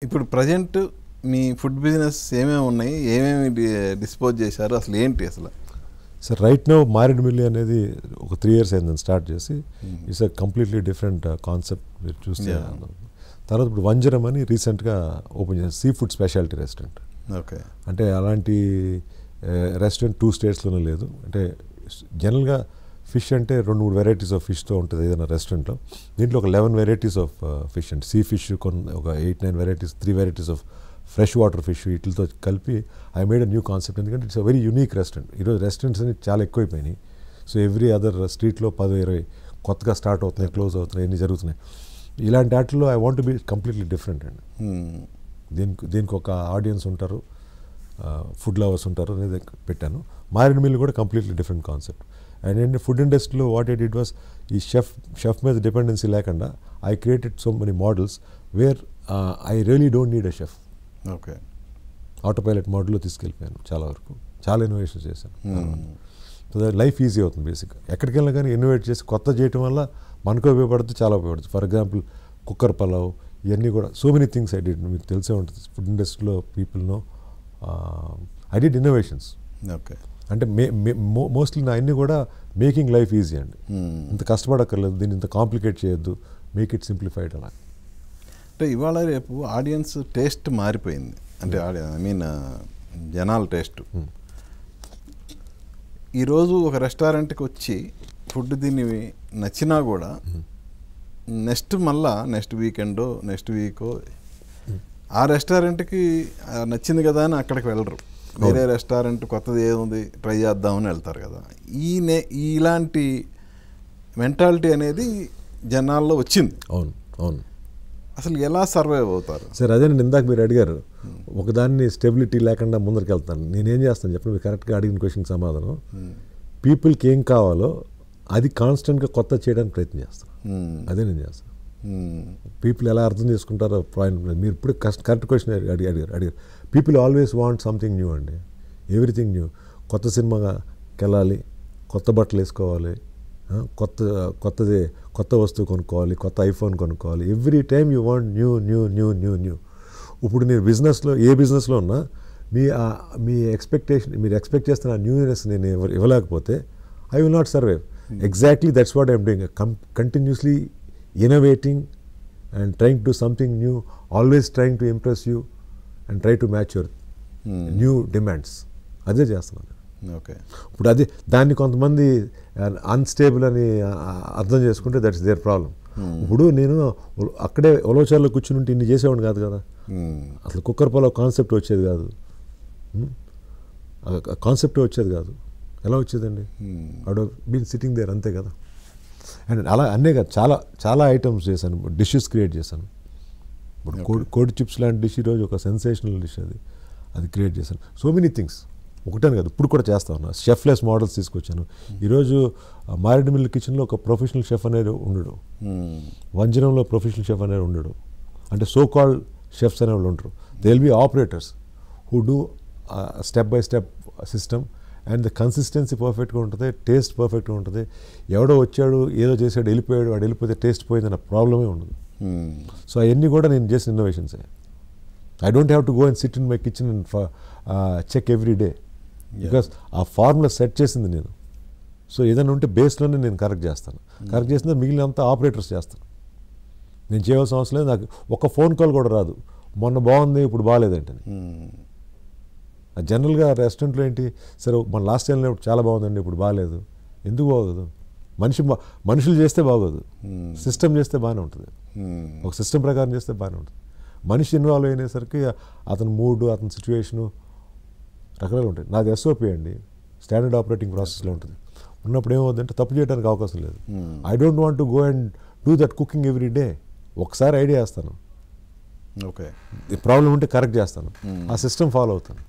ఇప్పుడు ప్రజెంట్ మీ food business ఏమేమి ఉన్నాయి, ఏమేమి డిస్పోజ్ చేశారు, అసలు ఏంటి అసలు? సార్ రైట్ నౌ మారేడుమిల్లి అనేది ఒక 3 years అయిందని స్టార్ట్ చేసి it's a completely different concept మీరు చూస్తే. తర్వాత ఇప్పుడు వంజరం అని రీసెంట్గా ఓపెన్ చేశారు, sea food speciality restaurant. Okay. అంటే అలాంటి రెస్టారెంట్ 2 states లేదు. అంటే జనరల్గా ఫిష్ అంటే 2-3 వెరైటీస్ ఆఫ్ ఫిష్తో ఉంటుంది ఏదైనా రెస్టారెంట్లో. దీంట్లో ఒక 11 వెరైటీస్ ఆఫ్ ఫిష్ అంటే సీ ఫిష్, ఒక 8-9 varieties, 3 varieties of fresh water fish వీటితో కలిపి I made a new concept. ఎందుకంటే it's a very unique restaurant. ఈరోజు రెస్టారెంట్స్ అన్ని చాలా ఎక్కువైపోయినాయి. సో ఎవ్రీ అదర్ స్ట్రీట్లో 10-20 కొత్తగా స్టార్ట్ అవుతున్నాయి, క్లోజ్ అవుతున్నాయి, ఇన్ని జరుగుతున్నాయి. ఇలాంటి వాటిలో I want be completely different అండి. దీనికి ఒక ఆడియన్స్ ఉంటారు, ఫుడ్ లవర్స్ ఉంటారు అనేది పెట్టాను. మారేడుమిల్లి కూడా కంప్లీట్లీ డిఫరెంట్ కాన్సెప్ట్. అండ్ ఏంటి ఫుడ్ ఇండస్ట్రీలో వాట్ ఇట్ వాస్, ఈ షెఫ్ మీద డిపెండెన్సీ లేకుండా I created so many models where I really don't need a chef. Okay. Auto pilot మోడల్లో తీసుకెళ్ళిపోయాను చాలా వరకు. చాలా ఇన్నోవేషన్ చేశాను. సో లైఫ్ ఈజీ అవుతుంది బేసిక్గా. ఎక్కడికి వెళ్ళినా కానీ ఇన్నోవేట్ చేసి కొత్త చేయడం వల్ల మనకు ఉపయోగపడుతుంది, చాలా ఉపయోగపడుతుంది. ఫర్ ఎగ్జాంపుల్ కుక్కర్ పలావ్, ఇవన్నీ కూడా so many things I did. మీకు తెలిసే ఉంటుంది ఫుడ్ ఇండస్ట్రీలో people know I did innovations. Okay. అంటే మోస్ట్లీ నా అన్నీ కూడా మేకింగ్ లైఫ్ ఈజీ అండి. ఇంత కష్టపడక్కర్లేదు, దీన్ని ఇంత కాంప్లికేట్ చేయొద్దు, మేక్ ఇట్ సింప్లిఫైడ్. అలా అంటే ఇవాళ రేపు ఆడియన్స్ టేస్ట్ మారిపోయింది. అంటే ఐ మీన్ జనాల టేస్ట్. ఈరోజు ఒక రెస్టారెంట్కి వచ్చి ఫుడ్ దీన్ని నచ్చినా కూడా నెక్స్ట్ వీకెండో నెక్స్ట్ వీకో ఆ రెస్టారెంట్కి నచ్చింది కదా అని అక్కడికి వెళ్ళరు. వేరే రెస్టారెంట్ కొత్తది ఏముంది ట్రై చేద్దామని వెళ్తారు కదా. ఇలాంటి మెంటాలిటీ అనేది జనాల్లో వచ్చింది. అవును, అవును. అసలు ఎలా సర్వైవ్ అవుతారు సార్? అదే నేను ఇందాక మీరు అడిగారు, ఒకదాన్ని స్టెబిలిటీ లేకుండా ముందరికి వెళ్తాను. నేనేం చేస్తాను చెప్పండి, మీరు కరెక్ట్గా అడిగిన క్వశ్చన్కి సమాధానం. పీపుల్కి ఏం కావాలో అది కాన్స్టెంట్గా కొత్త చేయడానికి ప్రయత్నం చేస్తాను. అదే నేను చేస్తాను. పీపుల్ ఎలా అర్థం చేసుకుంటారో పాయింట్ మీరు ఇప్పుడు కరెక్ట్ క్వశ్చన్ అడిగారు. People always want something new అండి, ఎవ్రీథింగ్ న్యూ. కొత్త సినిమాకి వెళ్ళాలి, కొత్త బట్టలు వేసుకోవాలి, కొత్త వస్తువు కొనుక్కోవాలి, కొత్త ఐఫోన్ కొనుక్కోవాలి. Every time you want new new new new new. ఇప్పుడు నేను బిజినెస్లో ఏ బిజినెస్లో ఉన్నా మీ ఎక్స్పెక్టేషన్, మీరు ఎక్స్పెక్ట్ చేస్తున్న న్యూనెస్ నేను ఇవ్వలేకపోతే I will not survive. Exactly that's what I'm doing. Continuously innovating and trying to something new, always trying to impress you and try to match your new demands. అదే చేస్తున్నాను. Okay. ఇప్పుడు అది దాన్ని కొంతమంది unstable అని అర్థం చేసుకుంటే దట్స్ దేర్ ప్రాబ్లం. ఇప్పుడు నేను అక్కడే ఒలోచార్లో కూర్చుని ఉంటే ఇన్ని చేసేవాడిని కాదు కదా. అసలు కుక్కర్ పలావ్ కాన్సెప్ట్ వచ్చేది కాదు, ఎలా వచ్చేదండి? ఐ బీన్ సిట్టింగ్ దేర్, అంతే కదా. అండ్ అలా అన్నీ కాదు, చాలా ఐటమ్స్ చేశాను, డిషెస్ క్రియేట్ చేశాను. ఇప్పుడు కోడి చిప్స్ లాంటి డిష్ ఈరోజు ఒక సెన్సేషనల్ డిష్, అది క్రియేట్ చేశాను. సో మెనీ థింగ్స్, ఒకటే కాదు, ఇప్పుడు కూడా చేస్తా ఉన్నా. షెఫ్లెస్ మోడల్స్ తీసుకొచ్చాను. ఈరోజు మారేడుమిల్లి కిచెన్లో ఒక ప్రొఫెషనల్ షెఫ్ అనేది ఉండడు, వంజనంలో ప్రొఫెషనల్ షెఫ్ అనేది ఉండడు. అంటే సో కాల్డ్ షెఫ్స్ అనే వాళ్ళు ఉంటారు. They will be operators who do step by step system and the consistency పర్ఫెక్ట్గా ఉంటుంది, టేస్ట్ పర్ఫెక్ట్గా ఉంటుంది. ఎవడో వచ్చాడు ఏదో చేశాడు వెళ్ళిపోయాడు, వాడు వెళ్ళిపోతే టేస్ట్ పోయిందన్న ప్రాబ్లమే ఉండదు. సో అవన్నీ కూడా నేను చేసిన ఇన్నోవేషన్సే. I don't have to go and sit in my kitchen and check every day, because ఆ ఫార్ములా సెట్ చేసింది నేను. సో ఏదైనా ఉంటే బేస్లోనే నేను కరెక్ట్ చేస్తాను. కరెక్ట్ చేసిన మిగిలినంతా ఆపరేటర్స్ చేస్తాను. నేను చేయవలసిన అవసరం లేదు. నాకు ఒక ఫోన్ కాల్ కూడా రాదు, మొన్న బాగుంది ఇప్పుడు బాగాలేదంటని. జనరల్గా రెస్టారెంట్లో ఏంటి, సరే మన లాస్ట్ టైం చాలా బాగుందండి ఇప్పుడు బాగాలేదు. ఎందుకు బాగోదు? మనుషులు చేస్తే బాగోదు, సిస్టమ్ చేస్తే బాగానే ఉంటుంది. ఒక సిస్టమ్ ప్రకారం చేస్తే బాగానే ఉంటుంది. మనిషి ఇన్వాల్వ్ అయినసరికి అతని మూడు, అతని సిచ్యువేషను రకరకాలు ఉంటాయి. నాది SOP అండి, స్టాండర్డ్ ఆపరేటింగ్ ప్రాసెస్లో ఉంటుంది. ఉన్నప్పుడు ఏమవుతుందంటే తప్పు చేయడానికి అవకాశం లేదు. I don't want to go and do that cooking every day. ఒకసారి ఐడియా వేస్తాను, ఓకే, ప్రాబ్లం ఉంటే కరెక్ట్ చేస్తాను, ఆ సిస్టమ్ ఫాలో అవుతాను.